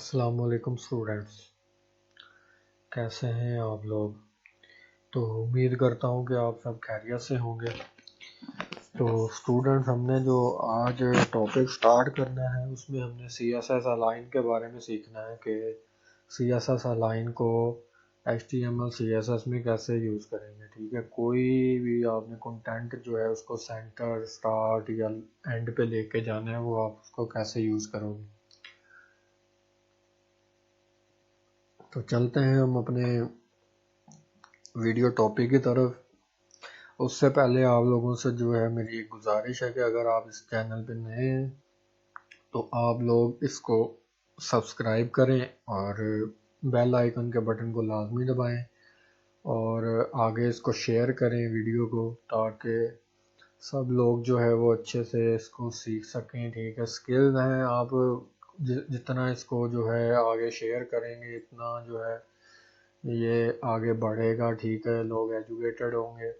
السلام علیکم اسٹوڈینٹس، کیسے ہیں آپ لوگ؟ تو امید کرتا ہوں کہ آپ سب خیریت سے ہوں گے۔ تو اسٹوڈینٹس، ہم نے جو آج ٹاپک سٹارٹ کرنا ہے اس میں ہم نے سی ایس ایس الائن کے بارے میں سیکھنا ہے کہ سی ایس ایس الائن کو H T M L C S S میں کیسے یوز کریں گے۔ ٹھیک ہے، کوئی بھی آپ نے کنٹینٹ جو ہے اس کو سینٹر، سٹارٹ یا اینڈ پہ لے کے جانا ہے، وہ آپ اس کو کیسے یوز کرو گے۔ تو چلتے ہیں ہم اپنے ویڈیو ٹاپک کی طرف۔ اس سے پہلے آپ لوگوں سے جو ہے میری ایک گزارش ہے کہ اگر آپ اس چینل پہ نئے ہیں تو آپ لوگ اس کو سبسکرائب کریں اور بیل آئیکن کے بٹن کو لازمی دبائیں اور آگے اس کو شیئر کریں ویڈیو کو، تاکہ سب لوگ جو ہے وہ اچھے سے اس کو سیکھ سکیں۔ ٹھیک ہے، سکلز ہیں، آپ جتنا اس کو جو ہے آگے شیئر کریں گے اتنا جو ہے یہ آگے بڑھے گا۔ ٹھیک ہے، لوگ ایجوکیٹڈ ہوں گے۔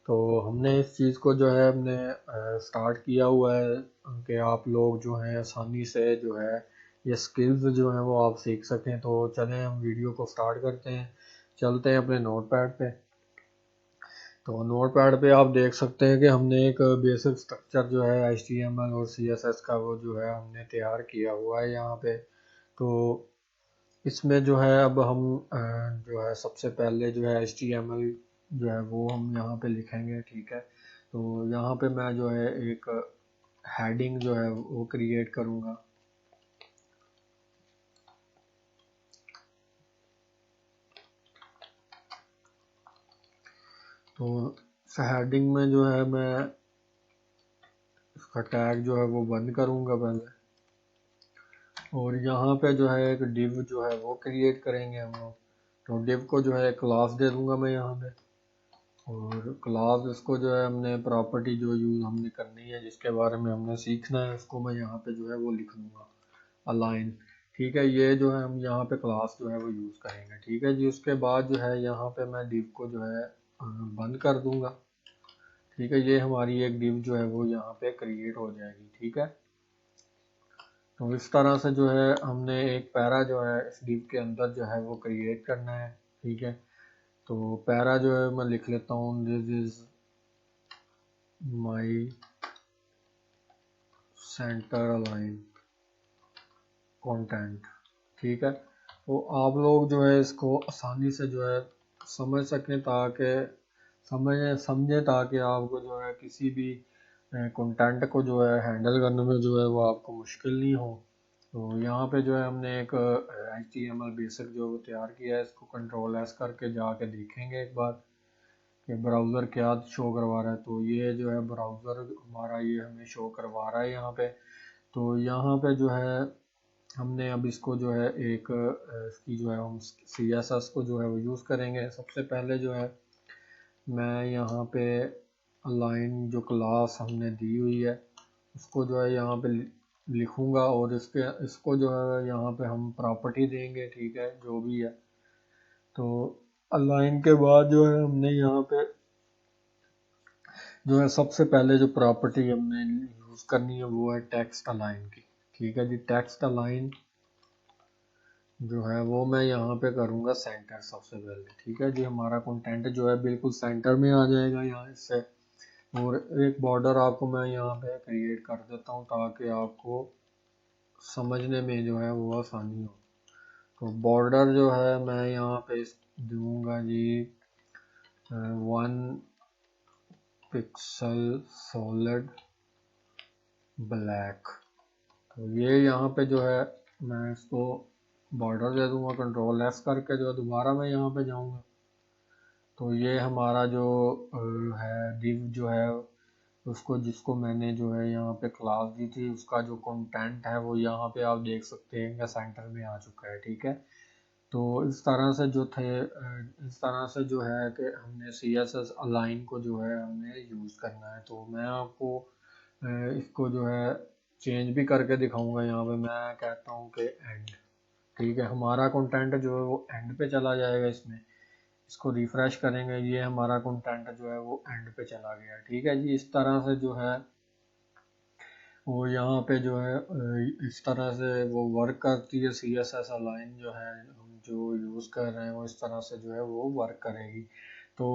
تو ہم نے اس چیز کو جو ہے ہم نے سٹارٹ کیا ہوا ہے کہ آپ لوگ جو ہیں آسانی سے جو ہے یہ سکلز جو ہیں وہ آپ سیکھ سکیں۔ تو چلیں ہم ویڈیو کو سٹارٹ کرتے ہیں، چلتے ہیں اپنے نوٹ پیڈ پہ۔ تو نوٹ پیڈ پہ آپ دیکھ سکتے ہیں کہ ہم نے ایک بیسک سٹرکچر جو ہے ایچ ٹی ایم ایل اور سی ایس ایس کا وہ جو ہے ہم نے تیار کیا ہوا ہے یہاں پہ۔ تو اس میں جو ہے اب ہم جو ہے سب سے پہلے جو ہے ایچ ٹی ایم ایل جو ہے وہ ہم یہاں پہ لکھیں گے۔ ٹھیک ہے، تو یہاں پہ میں جو ہے ایک ہیڈنگ جو ہے وہ کریٹ کروں گا۔ تو اس ہیڈنگ میں جو ہے میں اس کا ٹیگ جو ہے وہ بند کروں گا پہلے، اور یہاں پہ جو ہے ایک ڈیو جو ہے وہ کریٹ کریں گے ہم لوگ۔ تو ڈیو کو جو ہے کلاس دے دوں گا میں یہاں پہ، اور کلاس اس کو جو ہے ہم نے پراپرٹی جو یوز ہم نے کرنی ہے، جس کے بارے میں ہم نے سیکھنا ہے، اس کو میں یہاں پہ جو ہے وہ لکھ دوں گا الائن۔ ٹھیک ہے، یہ جو ہے ہم یہاں پہ کلاس جو ہے وہ یوز کریں گے۔ ٹھیک ہے جی، اس کے بعد جو ہے یہاں پہ میں ڈیو کو جو ہے بند کر دوں گا۔ ٹھیک ہے، یہ ہماری ایک ڈیو جو ہے وہ یہاں پہ کریٹ ہو جائے گی۔ ٹھیک ہے، تو اس طرح سے جو ہے ہم نے ایک پیرا جو ہے اس ڈیو کے اندر جو ہے وہ کریٹ کرنا ہے۔ ٹھیک ہے، تو پیرا جو ہے میں لکھ لیتا ہوں دس از مائی سینٹر الائن کنٹینٹ۔ ٹھیک ہے، تو آپ لوگ جو ہے اس کو آسانی سے جو ہے سمجھ سکیں، تاکہ سمجھیں تاکہ آپ کو جو ہے کسی بھی کنٹینٹ کو جو ہے ہینڈل کرنے میں جو ہے وہ آپ کو مشکل نہیں ہو۔ تو یہاں پہ جو ہے ہم نے ایک H T M L basic جو تیار کیا ہے، اس کو کنٹرول ایس کر کے جا کے دیکھیں گے ایک بار کہ براؤزر کیا شو کروا رہا ہے۔ تو یہ جو ہے براؤزر ہمارا یہ ہمیں شو کروا رہا ہے یہاں پہ۔ تو یہاں پہ جو ہے ہم نے اب اس کو جو ہے ایک اس کی جو ہے ہم سی ایس ایس کو جو ہے وہ یوز کریں گے۔ سب سے پہلے جو ہے میں یہاں پہ الائن جو کلاس ہم نے دی ہوئی ہے اس کو جو ہے یہاں پہ لکھوں گا، اور اس کو جو ہے یہاں پہ ہم پراپرٹی دیں گے۔ ٹھیک ہے، جو بھی ہے، تو الائن کے بعد جو ہے ہم نے یہاں پہ جو ہے سب سے پہلے جو پراپرٹی ہم نے یوز کرنی ہے وہ ہے ٹیکسٹ الائن کی۔ ٹھیک ہے جی، ٹیکسٹ الائن جو ہے وہ میں یہاں پہ کروں گا سینٹر سب سے پہلے۔ ٹھیک ہے جی، ہمارا کنٹینٹ جو ہے بالکل سینٹر میں آ جائے گا یہاں سے، اور ایک بارڈر آپ کو میں یہاں پہ کریٹ کر دیتا ہوں تاکہ آپ کو سمجھنے میں جو ہے وہ آسانی ہو۔ تو بارڈر جو ہے میں یہاں پہ دوں گا جی 1 پکسل سولڈ بلیک۔ تو یہ یہاں پہ جو ہے میں اس کو بارڈر دے دوں گا، کنٹرول ایس کر کے جو دوبارہ میں یہاں پہ جاؤں گا۔ تو یہ ہمارا جو ہے ڈیو جو ہے اس کو جس کو میں نے جو ہے یہاں پہ کلاس دی تھی اس کا جو کنٹینٹ ہے وہ یہاں پہ آپ دیکھ سکتے ہیں کہ سینٹر میں آ چکا ہے۔ ٹھیک ہے، تو اس طرح سے جو ہے کہ ہم نے سی ایس ایس الائن کو جو ہے ہم نے یوز کرنا ہے۔ تو میں آپ کو اس کو جو ہے چینج بھی کر کے دکھاؤں گا۔ یہاں پہ میں کہتا ہوں کہ اینڈ۔ ٹھیک ہے، ہمارا کنٹینٹ جو ہے وہ اینڈ پہ چلا جائے گا۔ اس کو ریفریش کریں گے، یہ ہمارا کنٹینٹ جو ہے وہ اینڈ پہ چلا گیا۔ ٹھیک ہے جی، اس طرح سے جو ہے وہ یہاں پہ جو ہے اس طرح سے وہ ورک کرتی ہے. CSS الائن جو ہے ہم جو یوز کر رہے ہیں وہ اس طرح سے جو ہے وہ ورک کرے گی. تو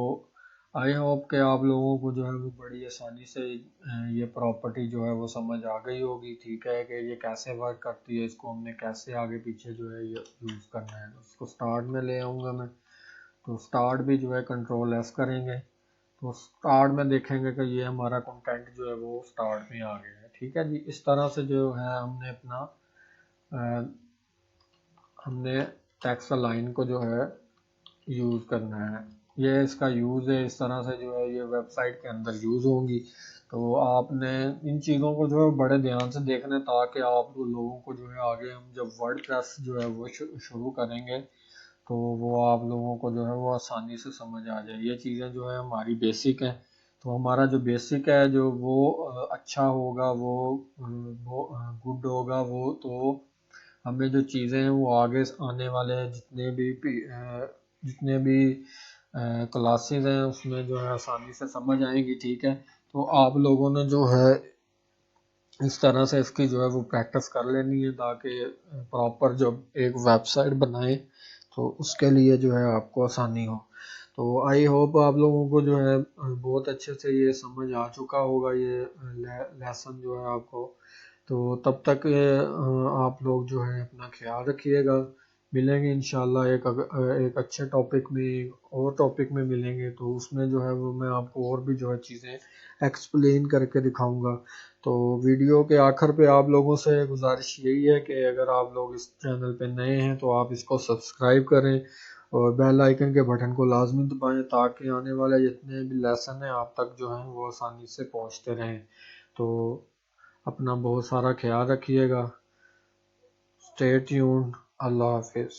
آئی ہوپ کہ آپ لوگوں کو جو ہے وہ بڑی آسانی سے یہ پراپرٹی جو ہے وہ سمجھ آ گئی ہوگی. ٹھیک ہے کہ یہ کیسے ورک کرتی ہے, اس کو ہم نے کیسے آگے پیچھے جو ہے یہ یوز کرنا ہے. اس کو سٹارٹ میں لے آؤں گا میں, تو سٹارٹ بھی جو ہے کنٹرول ایس کریں گے تو سٹارٹ میں دیکھیں گے کہ یہ ہمارا کنٹینٹ جو ہے وہ سٹارٹ میں آ گیا ہے. ٹھیک ہے جی, اس طرح سے جو ہے ہم نے ٹیکسٹ لائن کو جو ہے یوز کرنا ہے. یہ اس کا یوز ہے, اس طرح سے جو ہے یہ ویب سائٹ کے اندر یوز ہوں گی. تو آپ نے ان چیزوں کو جو ہے بڑے دھیان سے دیکھنا ہے تاکہ آپ لوگوں کو جو ہے آگے ہم جب ورڈ پریس جو ہے وہ شروع کریں گے تو وہ آپ لوگوں کو جو ہے وہ آسانی سے سمجھ آ جائے. یہ چیزیں جو ہے ہماری بیسک ہیں, تو ہمارا جو بیسک ہے جو وہ اچھا ہوگا, وہ گڈ ہوگا, وہ تو ہمیں جو چیزیں ہیں وہ آگے آنے والے جتنے بھی کلاسز ہیں اس میں جو ہے آسانی سے سمجھ آئیں گی. ٹھیک ہے, تو آپ لوگوں نے جو ہے اس طرح سے اس کی جو ہے وہ پریکٹس کر لینی ہے تاکہ پراپر جب ایک ویب سائٹ بنائیں تو اس کے لیے جو ہے آپ کو آسانی ہو. تو آئی ہوپ آپ لوگوں کو جو ہے بہت اچھے سے یہ سمجھ آ چکا ہوگا یہ لیسن جو ہے آپ کو. تو تب تک آپ لوگ جو ہے اپنا خیال رکھیے گا. ملیں گے انشاءاللہ ایک اچھے ٹاپک میں, اور ٹاپک میں ملیں گے تو اس میں جو ہے وہ میں آپ کو اور بھی جو ہے چیزیں ایکسپلین کر کے دکھاؤں گا. تو ویڈیو کے آخر پہ آپ لوگوں سے گزارش یہی ہے کہ اگر آپ لوگ اس چینل پہ نئے ہیں تو آپ اس کو سبسکرائب کریں اور بیل آئیکن کے بٹن کو لازمی دبائیں تاکہ آنے والے جتنے بھی لیسن ہیں آپ تک جو ہیں وہ آسانی سے پہنچتے رہیں. تو اپنا بہت سارا خیال رکھیے گا. Stay tuned. اللہ حافظ.